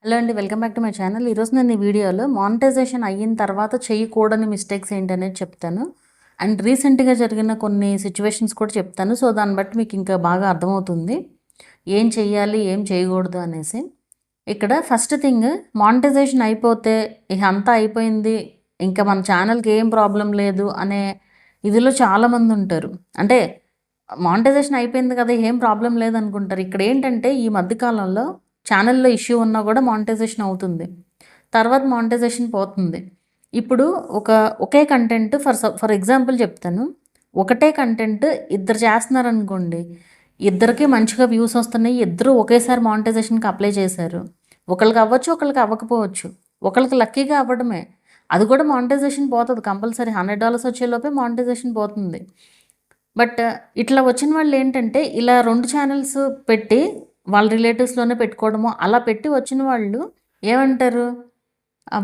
Hello అండి, welcome back to my channel. ఈరోజు నేను ఈ వీడియోలో మానిటైజేషన్ అయిన తర్వాత చేయకూడని మిస్టేక్స్ ఏంటనేది చెప్తాను. అండ్ రీసెంట్గా జరిగిన కొన్ని సిచ్యువేషన్స్ కూడా చెప్తాను. సో దాన్ని బట్టి మీకు ఇంకా బాగా అర్థమవుతుంది ఏం చెయ్యాలి ఏం చేయకూడదు అనేసి. ఇక్కడ ఫస్ట్ థింగ్, మానిటైజేషన్ అయిపోతే ఇక అంతా అయిపోయింది, ఇంకా మన ఛానల్కి ఏం ప్రాబ్లం లేదు అనే ఇదిలో చాలామంది ఉంటారు. అంటే మానిటైజేషన్ అయిపోయింది కదా, ఏం ప్రాబ్లం లేదనుకుంటారు. ఇక్కడ ఏంటంటే ఈ మధ్యకాలంలో ఛానల్లో ఇష్యూ ఉన్నా కూడా మానిటైజేషన్ అవుతుంది, తర్వాత మానిటైజేషన్ పోతుంది. ఇప్పుడు ఒకే కంటెంట్ ఫర్ ఎగ్జాంపుల్ చెప్తాను. ఒకటే కంటెంట్ ఇద్దరు చేస్తున్నారనుకోండి, ఇద్దరికి మంచిగా వ్యూస్ వస్తున్నాయి, ఇద్దరు ఒకేసారి మానిటైజేషన్కి అప్లై చేశారు. ఒకళ్ళకి అవ్వచ్చు, ఒకళ్ళకి అవ్వకపోవచ్చు. ఒకళ్ళకి లక్కీగా అవ్వడమే, అది కూడా మానిటైజేషన్ పోతుంది కంపల్సరీ. $100 వచ్చేలోపే మానిటైజేషన్ పోతుంది. బట్ ఇట్లా వచ్చిన వాళ్ళు ఏంటంటే ఇలా 2 ఛానల్స్ పెట్టి వాళ్ళ రిలేటివ్స్లోనే పెట్టుకోవడము, అలా పెట్టి వచ్చిన వాళ్ళు ఏమంటారు,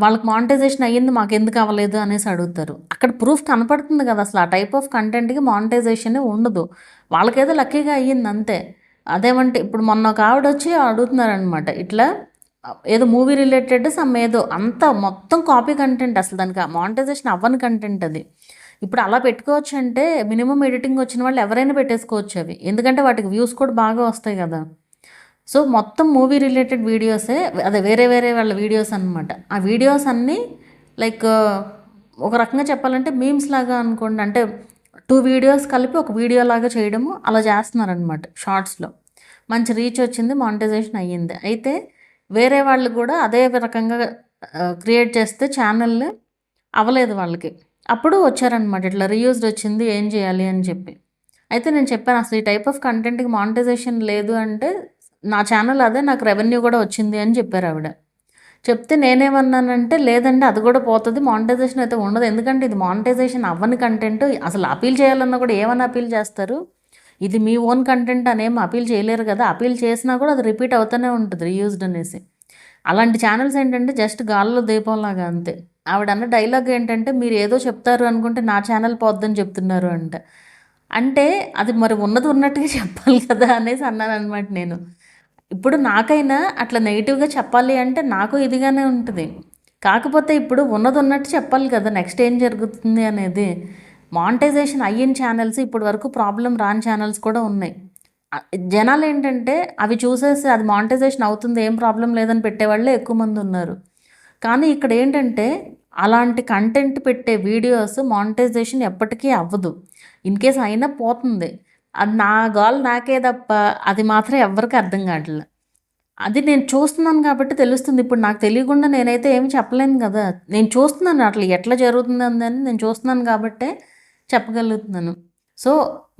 వాళ్ళకి మానిటైజేషన్ అయ్యింది మాకు ఎందుకు అవ్వలేదు అనేసి అడుగుతారు. అక్కడ ప్రూఫ్ కనపడుతుంది కదా, అసలు ఆ టైప్ ఆఫ్ కంటెంట్కి మానిటైజేషన్ ఉండదు. వాళ్ళకేదో లక్కీగా అయ్యింది అంతే. అదేమంటే ఇప్పుడు మొన్న ఒక ఆవిడ వచ్చి అడుగుతున్నారనమాట, ఇట్లా ఏదో మూవీ రిలేటెడ్ సమ్ ఏదో అంతా మొత్తం కాపీ కంటెంట్, అసలు దానికి మానిటైజేషన్ అవ్వని కంటెంట్ అది. ఇప్పుడు అలా పెట్టుకోవచ్చు అంటే మినిమం ఎడిటింగ్ వచ్చిన వాళ్ళు ఎవరైనా పెట్టేసుకోవచ్చు అవి, ఎందుకంటే వాటికి వ్యూస్ కూడా బాగా వస్తాయి కదా. సో మొత్తం మూవీ రిలేటెడ్ వీడియోసే, అదే వేరే వేరే వాళ్ళ వీడియోస్ అనమాట. ఆ వీడియోస్ అన్నీ లైక్ ఒక రకంగా చెప్పాలంటే మీమ్స్ లాగా అనుకోండి. అంటే 2 వీడియోస్ కలిపి ఒక వీడియో లాగా చేయడము అలా చేస్తున్నారనమాట. షార్ట్స్లో మంచి రీచ్ వచ్చింది, మానిటైజేషన్ అయ్యింది. అయితే వేరే వాళ్ళు కూడా అదే రకంగా క్రియేట్ చేస్తే ఛానల్ అవ్వలేదు వాళ్ళకి. అప్పుడు వచ్చారనమాట, ఇట్లా రీయూజ్డ్ వచ్చింది ఏం చేయాలి అని చెప్పి. అయితే నేను చెప్పాను, అసలు ఈ టైప్ ఆఫ్ కంటెంట్కి మానిటైజేషన్ లేదు అంటే నా ఛానల్ అదే, నాకు రెవెన్యూ కూడా వచ్చింది అని చెప్పారు ఆవిడ. చెప్తే నేనేమన్నానంటే, లేదండి అది కూడా పోతుంది, మానిటైజేషన్ అయితే ఉండదు, ఎందుకంటే ఇది మానిటైజేషన్ అవ్వని కంటెంట్. అసలు అపీల్ చేయాలన్నా కూడా ఏమని అపీల్ చేస్తారు, ఇది మీ ఓన్ కంటెంట్ అనేం అపీల్ చేయలేరు కదా, అపీల్ చేసినా కూడా అది రిపీట్ అవుతూనే ఉంటుంది రీయూజ్డ్ అనేసి. అలాంటి ఛానల్స్ ఏంటంటే జస్ట్ గాల్లో దీపంలాగా అంతే. ఆవిడ అన్న డైలాగ్ ఏంటంటే, మీరు ఏదో చెప్తారు అనుకుంటే నా ఛానల్ పోద్దని చెప్తున్నారు అంటే అది మరి ఉన్నది ఉన్నట్టుగా చెప్పాలి కదా అనేసి అన్నాను అనమాట నేను. ఇప్పుడు నాకైనా అట్లా నెగిటివ్గా చెప్పాలి అంటే నాకు ఇదిగానే ఉంటుంది. కాకపోతే ఇప్పుడు ఉన్నది ఉన్నట్టు చెప్పాలి కదా, నెక్స్ట్ ఏం జరుగుతుంది అనేది. మానిటైజేషన్ అయిన ఛానల్స్ ఇప్పటి వరకు ప్రాబ్లం రాని ఛానల్స్ కూడా ఉన్నాయి. జనాలు ఏంటంటే అవి చూసేసి అది మానిటైజేషన్ అవుతుంది ఏం ప్రాబ్లం లేదని పెట్టేవాళ్ళే ఎక్కువ మంది ఉన్నారు. కానీ ఇక్కడ ఏంటంటే అలాంటి కంటెంట్ పెట్టే వీడియోస్ మానిటైజేషన్ ఎప్పటికీ అవ్వదు. ఇన్ కేస్ అయినా పోతుంది. అది నా గోల్ నాకే తప్ప అది మాత్రం ఎవ్వరికి అర్థం కావట్లేదు. అది నేను చూస్తున్నాను కాబట్టి తెలుస్తుంది. ఇప్పుడు నాకు తెలియకుండా నేనైతే ఏమి చెప్పలేను కదా, నేను చూస్తున్నాను అట్లా ఎట్లా జరుగుతుంది అని నేను చూస్తున్నాను కాబట్టే చెప్పగలుగుతున్నాను. సో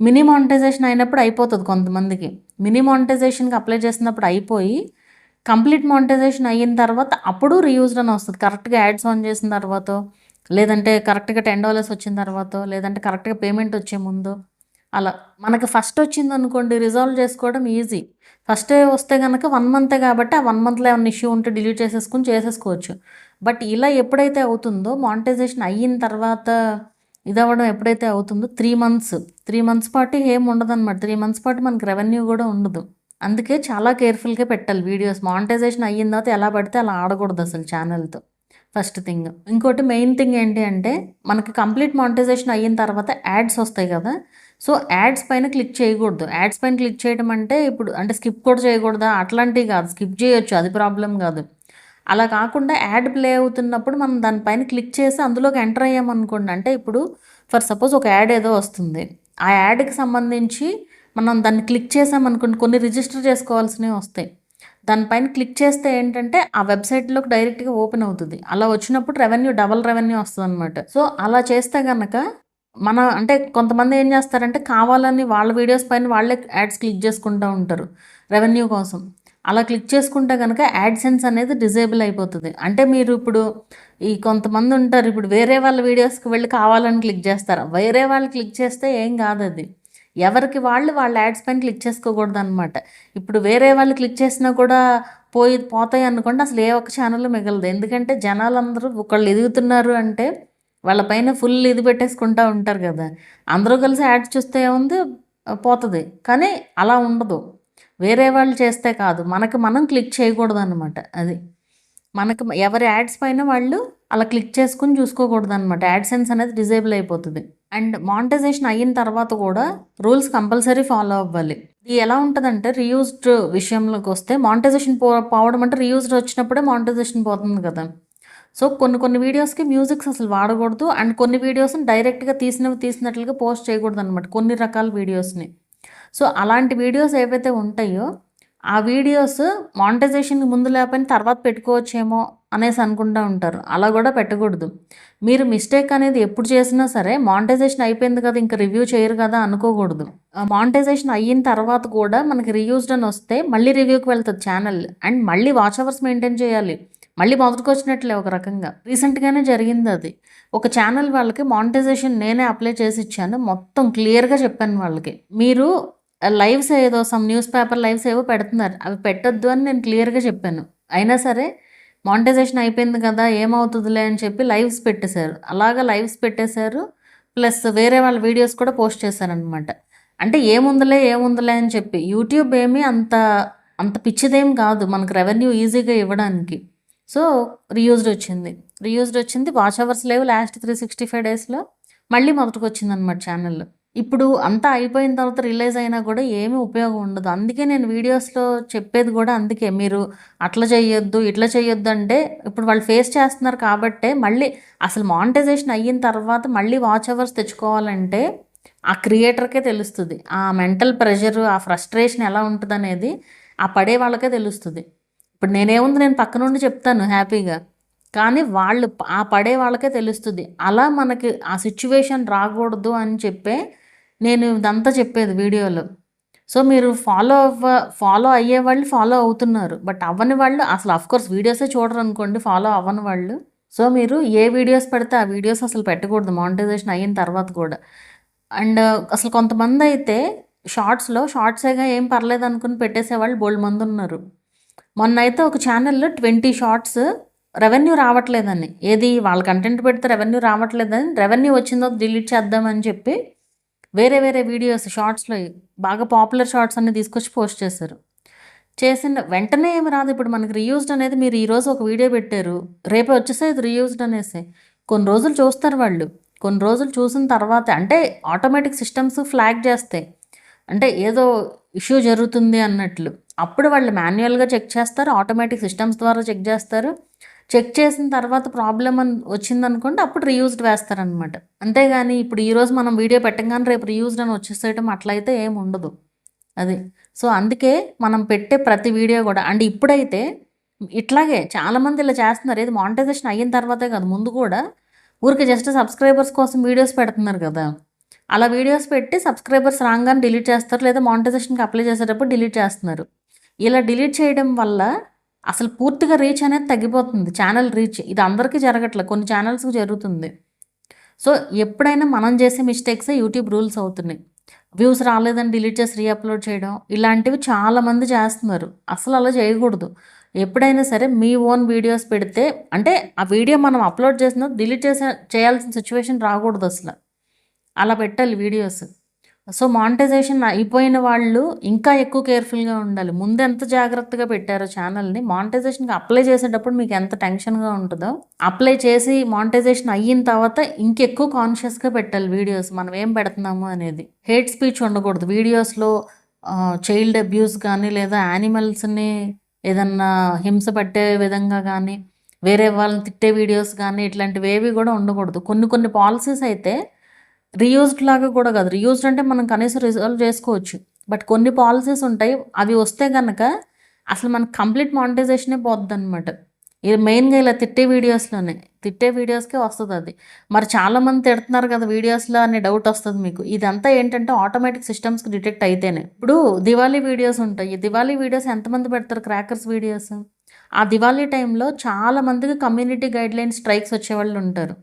మినీ మానిటైజేషన్ అయినప్పుడు అయిపోతుంది కొంతమందికి. మినీ మానిటైజేషన్కి అప్లై చేసినప్పుడు అయిపోయి కంప్లీట్ మానిటైజేషన్ అయిన తర్వాత అప్పుడు రీయూజ్డ్ అని వస్తుంది. కరెక్ట్గా యాడ్స్ ఆన్ చేసిన తర్వాత, లేదంటే కరెక్ట్గా $10 వచ్చిన తర్వాత, లేదంటే కరెక్ట్గా పేమెంట్ వచ్చే ముందు. అలా మనకి ఫస్ట్ వచ్చింది అనుకోండి, రిజాల్వ్ చేసుకోవడం ఈజీ. ఫస్టే వస్తే కనుక 1 మంతే కాబట్టి ఆ 1 మంత్లో ఏమైనా ఇష్యూ ఉంటే డిలీట్ చేసేసుకోవచ్చు. బట్ ఇలా ఎప్పుడైతే అవుతుందో, మానిటైజేషన్ అయిన తర్వాత ఇదవ్వడం ఎప్పుడైతే అవుతుందో 3 మంత్స్ పాటు ఏం ఉండదన్నమాట. 3 మంత్స్ పాటు మనకి రెవెన్యూ కూడా ఉండదు. అందుకే చాలా కేర్ఫుల్గా పెట్టాలి వీడియోస్. మానిటైజేషన్ అయిన తర్వాత ఎలా పడితే అలా ఆడకూడదు అసలు ఛానల్తో, ఫస్ట్ థింగ్. ఇంకోటి మెయిన్ థింగ్ ఏంటి అంటే, మనకి కంప్లీట్ మానిటైజేషన్ అయిన తర్వాత యాడ్స్ వస్తాయి కదా, సో యాడ్స్ పైన క్లిక్ చేయకూడదు. యాడ్స్ పైన క్లిక్ చేయడం అంటే ఇప్పుడు అంటే స్కిప్ కూడా చేయకూడదా, అట్లాంటివి కాదు. స్కిప్ చేయొచ్చు, అది ప్రాబ్లం కాదు. అలా కాకుండా యాడ్ ప్లే అవుతున్నప్పుడు మనం దానిపైన క్లిక్ చేసి అందులోకి ఎంటర్ అయ్యామనుకోండి, అంటే ఇప్పుడు ఫర్ సపోజ్ ఒక యాడ్ ఏదో వస్తుంది, ఆ యాడ్కి సంబంధించి మనం దాన్ని క్లిక్ చేసామనుకోండి, కొన్ని రిజిస్టర్ చేసుకోవాల్సినవి వస్తాయి. దానిపైన క్లిక్ చేస్తే ఏంటంటే ఆ వెబ్సైట్లోకి డైరెక్ట్గా ఓపెన్ అవుతుంది. అలా వచ్చినప్పుడు డబల్ రెవెన్యూ వస్తుంది అనమాట. సో అలా చేస్తే కనుక అంటే కొంతమంది ఏం చేస్తారంటే కావాలని వాళ్ళ వీడియోస్ పైన వాళ్ళే యాడ్స్ క్లిక్ చేసుకుంటూ ఉంటారు రెవెన్యూ కోసం. అలా క్లిక్ చేసుకుంటే కనుక యాడ్సెన్స్ అనేది డిజేబుల్ అయిపోతుంది. అంటే మీరు ఇప్పుడు ఈ కొంతమంది ఉంటారు, ఇప్పుడు వేరే వాళ్ళ వీడియోస్కి వెళ్ళి కావాలని క్లిక్ చేస్తారు. వేరే వాళ్ళు క్లిక్ చేస్తే ఏం కాదు, అది ఎవరికి వాళ్ళు వాళ్ళ యాడ్స్ పైన క్లిక్ చేసుకోకూడదు అనమాట. ఇప్పుడు వేరే వాళ్ళు క్లిక్ చేసినా కూడా పోతాయి అనుకోండి, అసలు ఏ ఒక్క ఛానల్ మిగలదు. ఎందుకంటే జనాలందరూ ఒకళ్ళు ఎదుగుతున్నారు అంటే వాళ్ళపైన ఫుల్ ఇది పెట్టేసుకుంటూ ఉంటారు కదా, అందరూ కలిసి యాడ్స్ చూస్తే ఏముంది, పోతుంది. కానీ అలా ఉండదు, వేరే వాళ్ళు చేస్తే కాదు, మనం క్లిక్ చేయకూడదు అనమాట. అది మనకు ఎవరి యాడ్స్ పైన వాళ్ళు అలా క్లిక్ చేసుకుని చూసుకోకూడదు అనమాట. యాడ్సెన్స్ అనేది డిజేబుల్ అయిపోతుంది. అండ్ మానిటైజేషన్ అయిన తర్వాత కూడా రూల్స్ కంపల్సరీ ఫాలో అవ్వాలి. ఇది ఎలా ఉంటుందంటే రీయూజ్డ్ విషయంలోకి వస్తే మానిటైజేషన్ పోవడం అంటే రీయూజ్డ్ వచ్చినప్పుడే మానిటైజేషన్ పోతుంది కదా. సో కొన్ని వీడియోస్కి మ్యూజిక్స్ అసలు వాడకూడదు. అండ్ కొన్ని వీడియోస్ని డైరెక్ట్గా తీసినట్లుగా పోస్ట్ చేయకూడదు అనమాట, కొన్ని రకాల వీడియోస్ని. సో అలాంటి వీడియోస్ ఏవైతే ఉంటాయో ఆ వీడియోస్ మానిటైజేషన్కి ముందు లేకపోయినా తర్వాత పెట్టుకోవచ్చేమో అనేసి అనుకుంటూ ఉంటారు. అలా కూడా పెట్టకూడదు. మీరు మిస్టేక్ అనేది ఎప్పుడు చేసినా సరే మానిటైజేషన్ అయిపోయింది కదా ఇంకా రివ్యూ చేయరు కదా అనుకోకూడదు. మానిటైజేషన్ అయిన తర్వాత కూడా మనకి రీయూజ్డ్ అని వస్తే మళ్ళీ రివ్యూకి వెళ్తుంది ఛానల్. అండ్ మళ్ళీ వాచ్ అవర్స్ మెయింటైన్ చేయాలి. మళ్ళీ మొదటికొచ్చినట్లే ఒక రకంగా. రీసెంట్గానే జరిగింది అది. ఒక ఛానల్ వాళ్ళకి మానిటైజేషన్ నేనే అప్లై చేసి ఇచ్చాను. మొత్తం క్లియర్గా చెప్పాను వాళ్ళకి, మీరు లైవ్స్ ఏదో సమ్ న్యూస్ పేపర్ లైవ్స్ ఏవో పెడుతున్నారు, అవి పెట్టొద్దు అని నేను క్లియర్గా చెప్పాను. అయినా సరే మానిటైజేషన్ అయిపోయింది కదా ఏమవుతుందిలే అని చెప్పి లైవ్స్ పెట్టేశారు. అలాగా లైవ్స్ పెట్టేశారు. ప్లస్ వేరే వాళ్ళ వీడియోస్ కూడా పోస్ట్ చేశారనమాట. అంటే ఏముందిలే అని చెప్పి. యూట్యూబ్ ఏమీ అంత అంత పిచ్చిదేం కాదు మనకు రెవెన్యూ ఈజీగా ఇవ్వడానికి. సో రీయూజ్డ్ వచ్చింది. వాచ్ అవర్స్ లేవు లాస్ట్ 365 డేస్లో. మళ్ళీ మొదటికి వచ్చిందనమాట ఛానల్. ఇప్పుడు అంతా అయిపోయిన తర్వాత రిలీజ్ అయినా కూడా ఏమీ ఉపయోగం ఉండదు. అందుకే నేను వీడియోస్లో చెప్పేది కూడా అందుకే, మీరు అట్లా చేయొద్దు ఇట్లా చేయొద్దు అంటే ఇప్పుడు వాళ్ళు ఫేస్ చేస్తున్నారు కాబట్టే. మళ్ళీ అసలు మానిటైజేషన్ అయిన తర్వాత మళ్ళీ వాచ్ అవర్స్ తెచ్చుకోవాలంటే ఆ క్రియేటర్కే తెలుస్తుంది. ఆ మెంటల్ ప్రెషర్, ఆ ఫ్రస్ట్రేషన్ ఎలా ఉంటుంది అనేది ఆ పడే వాళ్ళకే తెలుస్తుంది. ఇప్పుడు నేనేముంది, నేను పక్క నుండి చెప్తాను హ్యాపీగా, కానీ వాళ్ళు ఆ పడే వాళ్ళకే తెలుస్తుంది. అలా మనకి ఆ సిచ్యువేషన్ రాకూడదు అని చెప్పే నేను ఇదంతా చెప్పేది వీడియోలో. సో మీరు ఫాలో అయ్యే వాళ్ళు ఫాలో అవుతున్నారు, బట్ అవ్వని వాళ్ళు అసలు అఫ్కోర్స్ వీడియోసే చూడరు అనుకోండి, ఫాలో అవ్వని వాళ్ళు. సో మీరు ఏ వీడియోస్ పెడితే ఆ వీడియోస్ అసలు పెట్టకూడదు మానిటైజేషన్ అయిన తర్వాత కూడా. అండ్ అసలు కొంతమంది అయితే షార్ట్సేగా ఏం పర్లేదు అనుకుని పెట్టేసేవాళ్ళు బోల్డ్ మంది ఉన్నారు. మొన్న అయితే ఒక ఛానల్లో 20 షార్ట్స్ రెవెన్యూ రావట్లేదని, ఏది వాళ్ళ కంటెంట్ పెడితే రెవెన్యూ రావట్లేదని, రెవెన్యూ వచ్చిందో డిలీట్ చేద్దామని చెప్పి వేరే వీడియోస్ షార్ట్స్లో బాగా పాపులర్ షార్ట్స్ అన్ని తీసుకొచ్చి పోస్ట్ చేశారు. చేసిన వెంటనే ఏమి రాదు. ఇప్పుడు మనకి రీయూజ్డ్ అనేది, మీరు ఈరోజు ఒక వీడియో పెట్టారు, రేపే వచ్చేసేది రీయూజ్డ్ అనేసి. కొన్ని రోజులు చూస్తారు వాళ్ళు. కొన్ని రోజులు చూసిన తర్వాత అంటే ఆటోమేటిక్ సిస్టమ్స్ ఫ్లాగ్ చేస్తాయి, అంటే ఏదో ఇష్యూ జరుగుతుంది అన్నట్లు. అప్పుడు వాళ్ళు మాన్యువల్గా చెక్ చేస్తారు, ఆటోమేటిక్ సిస్టమ్స్ ద్వారా చెక్ చేస్తారు. చెక్ చేసిన తర్వాత ప్రాబ్లం వచ్చిందనుకోండి, అప్పుడు రీయూజ్డ్ వేస్తారనమాట. అంతేగాని ఇప్పుడు ఈరోజు మనం వీడియో పెట్టగానే రేపు రీయూజ్డ్ అని వచ్చేసేయటం అట్లయితే ఏమి ఉండదు అది. సో అందుకే మనం పెట్టే ప్రతి వీడియో కూడా, అండ్ ఇప్పుడైతే ఇట్లాగే చాలామంది ఇలా చేస్తున్నారు. ఏది మానిటైజేషన్ అయిన తర్వాతే కాదు, ముందు కూడా ఊరికి జస్ట్ సబ్స్క్రైబర్స్ కోసం వీడియోస్ పెడుతున్నారు కదా. అలా వీడియోస్ పెట్టి సబ్స్క్రైబర్స్ రాగానే డిలీట్ చేస్తారు, లేదా మానిటైజేషన్కి అప్లై చేసేటప్పుడు డిలీట్ చేస్తున్నారు. ఇలా డిలీట్ చేయడం వల్ల అసలు పూర్తిగా రీచ్ అనేది తగ్గిపోతుంది, ఛానల్ రీచ్. ఇది అందరికీ జరగట్లేదు, కొన్ని ఛానల్స్కి జరుగుతుంది. సో ఎప్పుడైనా మనం చేసే మిస్టేక్సే యూట్యూబ్ రూల్స్ అవుతున్నాయి. వ్యూస్ రాలేదని డిలీట్ చేసి రీఅప్లోడ్ చేయడం ఇలాంటివి చాలామంది చేస్తున్నారు. అసలు అలా చేయకూడదు. ఎప్పుడైనా సరే మీ ఓన్ వీడియోస్ పెడితే, అంటే ఆ వీడియో మనం అప్లోడ్ చేసిన డిలీట్ చేయాల్సిన సిచ్యువేషన్ రాకూడదు అసలు. అలా పెట్టాలి వీడియోస్. సో మానిటైజేషన్ అయిపోయిన వాళ్ళు ఇంకా ఎక్కువ కేర్ఫుల్గా ఉండాలి. ముందు ఎంత జాగ్రత్తగా పెట్టారో ఛానల్ని, మానిటైజేషన్కి అప్లై చేసేటప్పుడు మీకు ఎంత టెన్షన్గా ఉంటుందో, అప్లై చేసి మానిటైజేషన్ అయిన తర్వాత ఇంకెక్కువ కాన్షియస్గా పెట్టాలి వీడియోస్, మనం ఏం పెడుతున్నాము అనేది. హేట్ స్పీచ్ ఉండకూడదు వీడియోస్లో. చైల్డ్ అబ్యూస్ కానీ, లేదా యానిమల్స్ని ఏదన్నా హింస పెట్టే విధంగా కానీ, వేరే వాళ్ళని తిట్టే వీడియోస్ కానీ, ఇట్లాంటివి ఏవి కూడా ఉండకూడదు. కొన్ని పాలసీస్ అయితే రీయూజ్డ్ లాగా కూడా కాదు. రీయూజ్డ్ అంటే మనం కనీసం రిజాల్వ్ చేసుకోవచ్చు, బట్ కొన్ని పాలసీస్ ఉంటాయి, అవి వస్తే కనుక అసలు మనకు కంప్లీట్ మానిటైజేషనే పోద్ది అనమాట. ఇది మెయిన్గా ఇలా తిట్టే వీడియోస్కే వస్తుంది అది. మరి చాలామంది తిడుతున్నారు కదా వీడియోస్లో అనే డౌట్ వస్తుంది మీకు. ఇదంతా ఏంటంటే ఆటోమేటిక్ సిస్టమ్స్కి డిటెక్ట్ అయితేనే. ఇప్పుడు దివాళీ వీడియోస్ ఉంటాయి, దివాళీ వీడియోస్ ఎంతమంది పెడతారు, క్రాకర్స్ వీడియోస్. ఆ దివాళీ టైంలో చాలామందికి కమ్యూనిటీ గైడ్లైన్స్ స్ట్రైక్స్ వచ్చేవాళ్ళు ఉంటారు.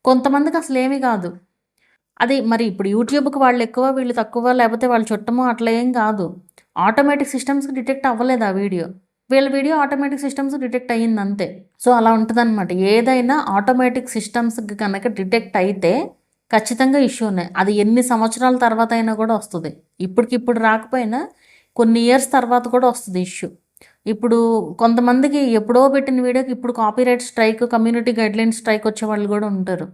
కొంతమందికి అసలు ఏమీ కాదు. అది మరి ఇప్పుడు యూట్యూబ్కి వాళ్ళు ఎక్కువ వీళ్ళు తక్కువ, లేకపోతే వాళ్ళు చుట్టము అట్లా ఏం కాదు. ఆటోమేటిక్ సిస్టమ్స్కి డిటెక్ట్ అవ్వలేదు ఆ వీడియో, వీళ్ళ వీడియో ఆటోమేటిక్ సిస్టమ్స్ డిటెక్ట్ అయ్యింది అంతే. సో అలా ఉంటుందన్నమాట. ఏదైనా ఆటోమేటిక్ సిస్టమ్స్కి కనుక డిటెక్ట్ అయితే ఖచ్చితంగా ఇష్యూ ఉన్నాయి. అది ఎన్ని సంవత్సరాల తర్వాత అయినా కూడా వస్తుంది. ఇప్పటికిప్పుడు రాకపోయినా కొన్ని ఇయర్స్ తర్వాత కూడా వస్తుంది ఇష్యూ. ఇప్పుడు కొంతమందికి ఎప్పుడో పెట్టిన వీడియోకి ఇప్పుడు copyright strike, community guideline strike వచ్చే వాళ్ళు కూడా ఉంటారు.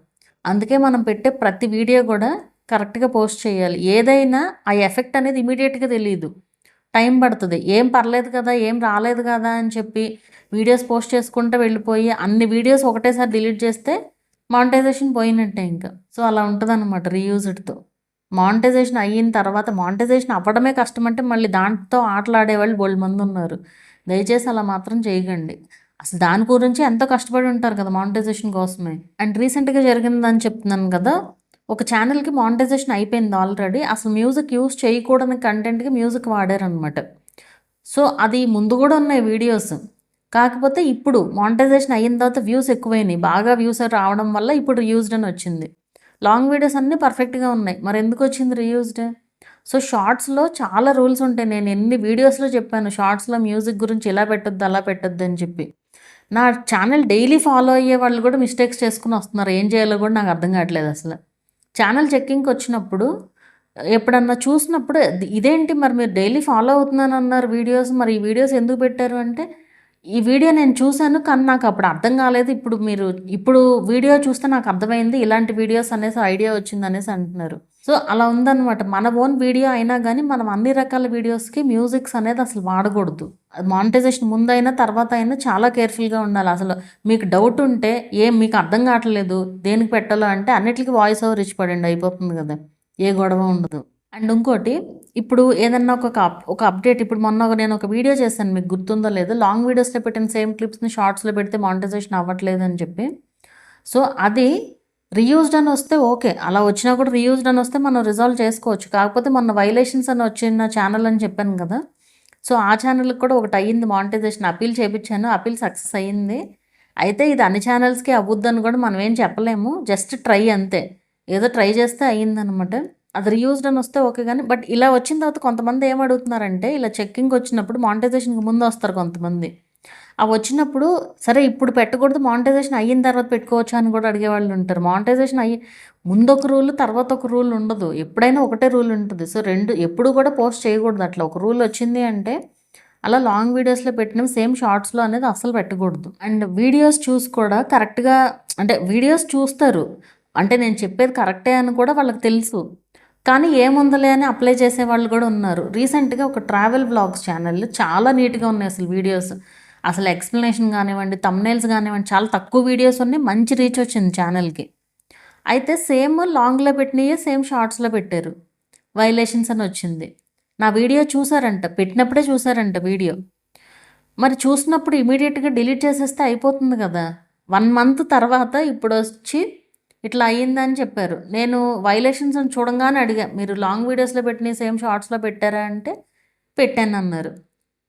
అందుకే మనం పెట్టే ప్రతి వీడియో కూడా కరెక్ట్గా పోస్ట్ చేయాలి. ఏదైనా ఆ ఎఫెక్ట్ అనేది ఇమీడియట్గా తెలియదు, టైం పడుతుంది. ఏం పర్లేదు కదా, ఏం రాలేదు కదా అని చెప్పి వీడియోస్ పోస్ట్ చేసుకుంటూ వెళ్ళిపోయి అన్ని వీడియోస్ ఒకటేసారి డిలీట్ చేస్తే మానిటైజేషన్ పోయినట్టే ఇంకా. సో అలా ఉంటుంది అనమాట రీయూజ్డ్తో. మానిటైజేషన్ అయిన తర్వాత మానిటైజేషన్ అవ్వడమే కష్టం అంటే మళ్ళీ దాంతో ఆటలాడే వాళ్ళు బోల్డ్ మంది ఉన్నారు. దయచేసి అలా మాత్రం చేయకండి. అసలు దాని గురించి ఎంతో కష్టపడి ఉంటారు కదా మానిటైజేషన్ కోసమే. అండ్ రీసెంట్గా జరిగిందని చెప్తున్నాను కదా, ఒక ఛానల్కి మానిటైజేషన్ అయిపోయింది ఆల్రెడీ. అసలు మ్యూజిక్ యూజ్ చేయకూడని కంటెంట్కి మ్యూజిక్ వాడారనమాట. సో అది ముందు కూడా ఉన్నాయి వీడియోస్. కాకపోతే ఇప్పుడు మానిటైజేషన్ అయిన తర్వాత వ్యూస్ ఎక్కువైనాయి, బాగా వ్యూస్ రావడం వల్ల ఇప్పుడు రీయూజ్డ్ అని వచ్చింది. లాంగ్ వీడియోస్ అన్నీ పర్ఫెక్ట్గా ఉన్నాయి, మరి ఎందుకు వచ్చింది రీయూజ్డ్? సో షార్ట్స్లో చాలా రూల్స్ ఉంటాయి. నేను ఎన్ని వీడియోస్లో చెప్పాను షార్ట్స్లో మ్యూజిక్ గురించి ఇలా పెట్టొద్దు అలా పెట్టొద్దు అని చెప్పి. నా ఛానల్ డైలీ ఫాలో అయ్యే వాళ్ళు కూడా మిస్టేక్స్ చేసుకుని వస్తున్నారు. ఏం చేయాలో కూడా నాకు అర్థం కావట్లేదు అసలు. ఛానల్ చెక్కింగ్కి వచ్చినప్పుడు ఎప్పుడన్నా చూసినప్పుడు ఇదేంటి మరి మీరు డైలీ ఫాలో అవుతున్నాను అన్నారు వీడియోస్, మరి ఈ వీడియోస్ ఎందుకు పెట్టారు అంటే, ఈ వీడియో నేను చూశాను కానీ నాకు అప్పుడు అర్థం కాలేదు, ఇప్పుడు వీడియో చూస్తే నాకు అర్థమైంది, ఇలాంటి వీడియోస్ అనేసి ఐడియా వచ్చింది అనేసి అంటున్నారు. సో అలా ఉందన్నమాట. మన ఓన్ వీడియో అయినా కానీ మనం అన్ని రకాల వీడియోస్కి మ్యూజిక్స్ అనేది అసలు వాడకూడదు. మానిటైజేషన్ ముందైనా తర్వాత అయినా చాలా కేర్ఫుల్గా ఉండాలి. అసలు మీకు డౌట్ ఉంటే మీకు అర్థం కావట్లేదు దేనికి పెట్టాలో అంటే అన్నిటికీ వాయిస్ ఓవర్ ఇచ్చి పడండి, అయిపోతుంది కదా, ఏ గొడవ ఉండదు. అండ్ ఇంకోటి, ఇప్పుడు ఏదన్నా ఒక అప్డేట్, ఇప్పుడు మొన్న నేను ఒక వీడియో చేశాను, మీకు గుర్తుందో లేదో, లాంగ్ వీడియోస్లో పెట్టిన సేమ్ క్లిప్స్ని షార్ట్స్లో పెడితే మానిటైజేషన్ అవ్వట్లేదు అని చెప్పి. సో అది రీయూజ్డ్ అని వస్తే ఓకే, అలా వచ్చినా కూడా రీయూజ్డ్ అని వస్తే మనం రిజాల్వ్ చేసుకోవచ్చు. కాకపోతే మొన్న వైలేషన్స్ అని వచ్చిన ఛానల్ అని చెప్పాను కదా, సో ఆ ఛానల్కి కూడా ఒకటి అయ్యింది మానిటైజేషన్. అప్పీల్ చేయించాను, అప్పీల్ సక్సెస్ అయ్యింది. అయితే ఇది అన్ని ఛానల్స్కి అవ్వద్దని కూడా మనం ఏం చెప్పలేము, జస్ట్ ట్రై అంతే. ఏదో ట్రై చేస్తే అయ్యిందనమాట. అది రీయూజ్డ్ అని వస్తే ఓకే. కానీ బట్ ఇలా వచ్చిన తర్వాత కొంతమంది ఏం అడుగుతున్నారంటే, ఇలా చెక్కింగ్ వచ్చినప్పుడు మానిటైజేషన్కి ముందు వస్తారు కొంతమంది. అవి వచ్చినప్పుడు సరే ఇప్పుడు పెట్టకూడదు, మానిటైజేషన్ అయిన తర్వాత పెట్టుకోవచ్చు అని కూడా అడిగేవాళ్ళు ఉంటారు. మానిటైజేషన్ ముందు ఒక రూల్ తర్వాత ఒక రూల్ ఉండదు, ఎప్పుడైనా ఒకటే రూల్ ఉంటుంది. సో ఎప్పుడు కూడా పోస్ట్ చేయకూడదు అట్లా. ఒక రూల్ వచ్చింది అంటే అలా లాంగ్ వీడియోస్లో పెట్టినవి సేమ్ షార్ట్స్లో అనేది అసలు పెట్టకూడదు. అండ్ వీడియోస్ చూసి కూడా కరెక్ట్గా, అంటే వీడియోస్ చూస్తారు అంటే నేను చెప్పేది కరెక్టే అని కూడా వాళ్ళకి తెలుసు, కానీ ఏముందలే అని అప్లై చేసే వాళ్ళు కూడా ఉన్నారు. రీసెంట్గా ఒక ట్రావెల్ వ్లాగ్స్ ఛానల్ చాలా నీట్గా ఉన్నాయి అసలు వీడియోస్, అసలు ఎక్స్ప్లెనేషన్ కానివ్వండి, థంబ్నెయిల్స్ కానివ్వండి, చాలా తక్కువ వీడియోస్ ఉన్నాయి, మంచి రీచ్ వచ్చింది ఛానల్కి. అయితే సేమ్ లాంగ్లో పెట్టినయే సేమ్ షార్ట్స్లో పెట్టారు, వైలేషన్స్ అని వచ్చింది. నా వీడియో చూసారంట, పెట్టినప్పుడే చూసారంట వీడియో. మరి చూసినప్పుడు ఇమీడియట్గా డిలీట్ చేసేస్తే అయిపోతుంది కదా. 1 month తర్వాత ఇప్పుడు వచ్చి ఇట్లా అయ్యిందని చెప్పారు. నేను వైలేషన్స్ అని చూడంగానే అడిగా, మీరు లాంగ్ వీడియోస్లో పెట్టిన సేమ్ షార్ట్స్లో పెట్టారా అంటే పెట్టాను అన్నారు.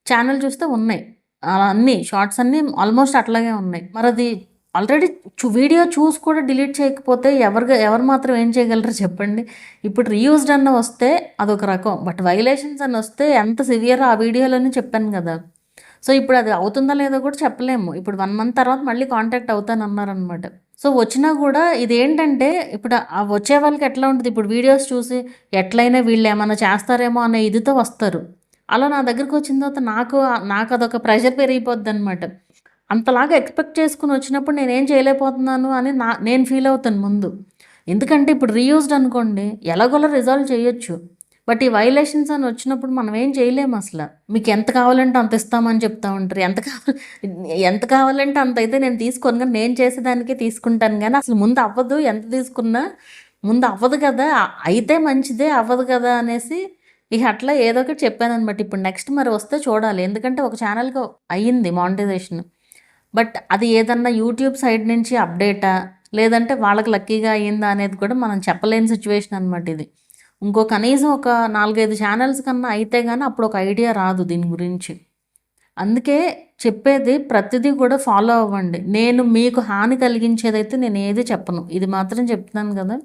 ఛానల్ చూస్తే ఉన్నాయి అన్నీ షార్ట్స్ అన్నీ ఆల్మోస్ట్ అట్లాగే ఉన్నాయి. మరి అది ఆల్రెడీ వీడియో చూసి కూడా డిలీట్ చేయకపోతే ఎవరు మాత్రం ఏం చేయగలరు చెప్పండి. ఇప్పుడు రీయూజ్డ్ అన్న వస్తే అదొక రకం, బట్ వైలేషన్స్ అని వస్తే ఎంత సివియర్ ఆ వీడియోలోనే చెప్పాను కదా. సో ఇప్పుడు అది అవుతుందా లేదో కూడా చెప్పలేము. ఇప్పుడు 1 month తర్వాత మళ్ళీ కాంటాక్ట్ అవుతానన్నారనమాట. సో వచ్చినా కూడా ఇదేంటంటే ఇప్పుడు వచ్చే వాళ్ళకి ఎట్లా ఉంటుంది, ఇప్పుడు వీడియోస్ చూసి ఎట్లయినా వీళ్ళు ఏమైనా చేస్తారేమో అనే ఇదితో వస్తారు. అలా నా దగ్గరికి వచ్చిన తర్వాత నాకు అదొక ప్రెషర్ పెరిగిపోద్ది అనమాట. అంతలాగా ఎక్స్పెక్ట్ చేసుకుని వచ్చినప్పుడు నేనేం చేయలేకపోతున్నాను అని నేను ఫీల్ అవుతాను ముందు. ఎందుకంటే ఇప్పుడు రీయూజ్డ్ అనుకోండి ఎలాగోలా రిజాల్వ్ చేయొచ్చు, బట్ ఈ వైలేషన్స్ అని వచ్చినప్పుడు మనం ఏం చేయలేము అసలు. మీకు ఎంత కావాలంటే అంత ఇస్తామని చెప్తా ఉంటారు, ఎంత కావాలంటే అంత అయితే నేను తీసుకోను, కానీ నేను చేసేదానికే తీసుకుంటాను. కానీ అసలు ముందు అవ్వదు, ఎంత తీసుకున్నా ముందు అవ్వదు కదా, అయితే మంచిదే, అవ్వదు కదా అనేసి ఇక అట్లా ఏదో ఒకటి చెప్పాను అనమాట. ఇప్పుడు నెక్స్ట్ మరి వస్తే చూడాలి, ఎందుకంటే ఒక ఛానల్కి అయ్యింది మానిటైజేషన్, బట్ అది ఏదన్నా యూట్యూబ్ సైడ్ నుంచి అప్డేటా లేదంటే వాళ్ళకి లక్కీగా అయ్యిందా అనేది కూడా మనం చెప్పలేని సిచ్యువేషన్ అనమాట ఇది. కనీసం ఒక 4-5 ఛానల్స్ కన్నా అయితే కానీ అప్పుడు ఒక ఐడియా రాదు దీని గురించి. అందుకే చెప్పేది ప్రతిదీ కూడా ఫాలో అవ్వండి. నేను మీకు హాని కలిగించేదైతే నేను ఏది చెప్పను, ఇది మాత్రం చెప్తున్నాను కదా.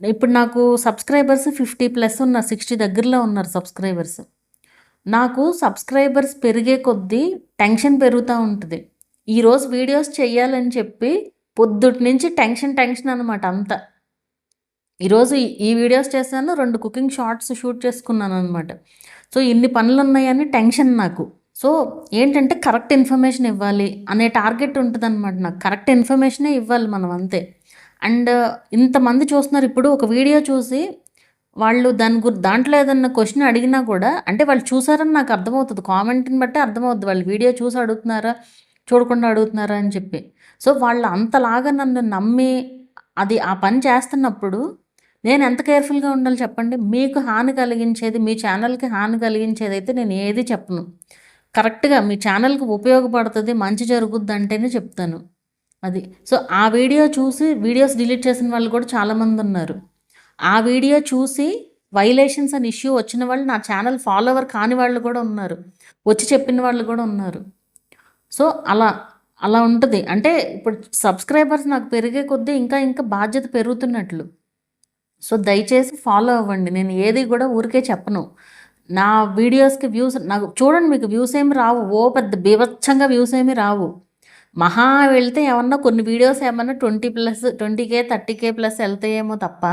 ఇప్పుడు నాకు సబ్స్క్రైబర్స్ 50+ ఉన్నారు, 60 దగ్గరలో ఉన్నారు సబ్స్క్రైబర్స్. నాకు సబ్స్క్రైబర్స్ పెరిగే కొద్దీ టెన్షన్ పెరుగుతూ ఉంటుంది. ఈరోజు వీడియోస్ చెయ్యాలని చెప్పి పొద్దుటి నుంచి టెన్షన్ అనమాట అంతా. ఈరోజు ఈ వీడియోస్ చేశాను, 2 కుకింగ్ షార్ట్స్ షూట్ చేసుకున్నాను అనమాట. సో ఇన్ని పనులు ఉన్నాయని టెన్షన్ నాకు. సో ఏంటంటే కరెక్ట్ ఇన్ఫర్మేషన్ ఇవ్వాలి అనే టార్గెట్ ఉంటుందన్నమాట నాకు. కరెక్ట్ ఇన్ఫర్మేషనే ఇవ్వాలి మనం అంతే. అండ్ ఇంతమంది చూస్తున్నారు. ఇప్పుడు ఒక వీడియో చూసి వాళ్ళు దాంట్లో ఏదన్నా క్వెషన్ అడిగినా కూడా అంటే వాళ్ళు చూసారని నాకు అర్థమవుతుంది. కామెంట్‌ని బట్టే అర్థమవుద్ది. వాళ్ళు వీడియో చూసి అడుగుతున్నారా, చూడకుండా అడుగుతున్నారా అని చెప్పి. సో వాళ్ళు అంతలాగా నన్ను నమ్మి అది ఆ పని చేస్తున్నప్పుడు నేను ఎంత కేర్‌ఫుల్‌గా ఉండాలి చెప్పండి? మీకు హాని కలిగించేది, మీ ఛానల్‌కి హాని కలిగించేదైతే నేను ఏది చెప్పను. కరెక్ట్‌గా మీ ఛానల్‌కి ఉపయోగపడుతది, మంచి జరుగుద్దంటేనే చెప్తాను. అది. సో, ఆ వీడియో చూసి వీడియోస్ డిలీట్ చేసిన వాళ్ళు కూడా చాలామందున్నారు. ఆ వీడియో చూసి వైలేషన్స్ అని ఇష్యూ వచ్చిన వాళ్ళు నా ఛానల్ ఫాలోవర్ కాని వాళ్ళు కూడా ఉన్నారు. వచ్చి చెప్పిన వాళ్ళు కూడా ఉన్నారు. సో, అలా ఉంటది. అంటే ఇప్పుడు సబ్‌స్క్రైబర్స్ నాకు పెరిగే కొద్దీ ఇంకా ఇంకా బాధ్యత పెరుగుతున్నట్లు. సో, దయచేసి ఫాలో అవ్వండి. నేను ఏది కూడా ఊరికే చెప్పను. నా వీడియోస్‌కి వ్యూస్ నాకు చూడండి, మీకు వ్యూస్ ఏమి రావు. ఓ పెద్ద బీభత్సంగా వ్యూస్ ఏమి రావు. మహా వెళ్తే ఏమన్నా కొన్ని వీడియోస్ ఏమన్నా 20K 30K ప్లస్ ఎళ్తాయేమో తప్ప,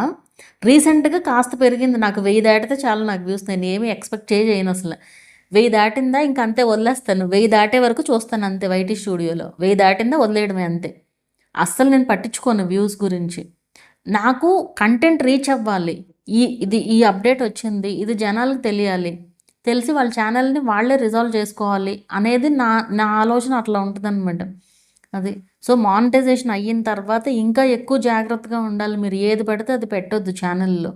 రీసెంట్‌గా కాస్త పెరిగింది. నాకు 1000 దాటితే చాలు నాకు వ్యూస్. నేను ఏమి ఎక్స్‌పెక్ట్ చేయనసలు. 1000 దాటిందా ఇంక అంతే వదిలేస్తాను. 1000 దాటే వరకు చూస్తాను అంతే వైటీ స్టూడియోలో. 1000 దాటిందా వదిలేయడమే అంతే. అస్సలు నేను పట్టించుకోను వ్యూస్ గురించి. నాకు కంటెంట్ రీచ్ అవ్వాలి. ఈ అప్డేట్ వచ్చింది. ఇది జనాలకు తెలియాలి. తెలిసి వాళ్ళ ఛానల్‌ని వాళ్ళే రిజాల్వ్ చేసుకోవాలి అనేది నా నా ఆలోచన అట్లా ఉంటదనమాట. అది. సో, మానిటైజేషన్ అయిన తర్వాత ఇంకా ఎక్కువ జాగ్రత్తగా ఉండాలి. మీరు ఏది పడితే అది పెట్టొద్దు ఛానల్‌లో.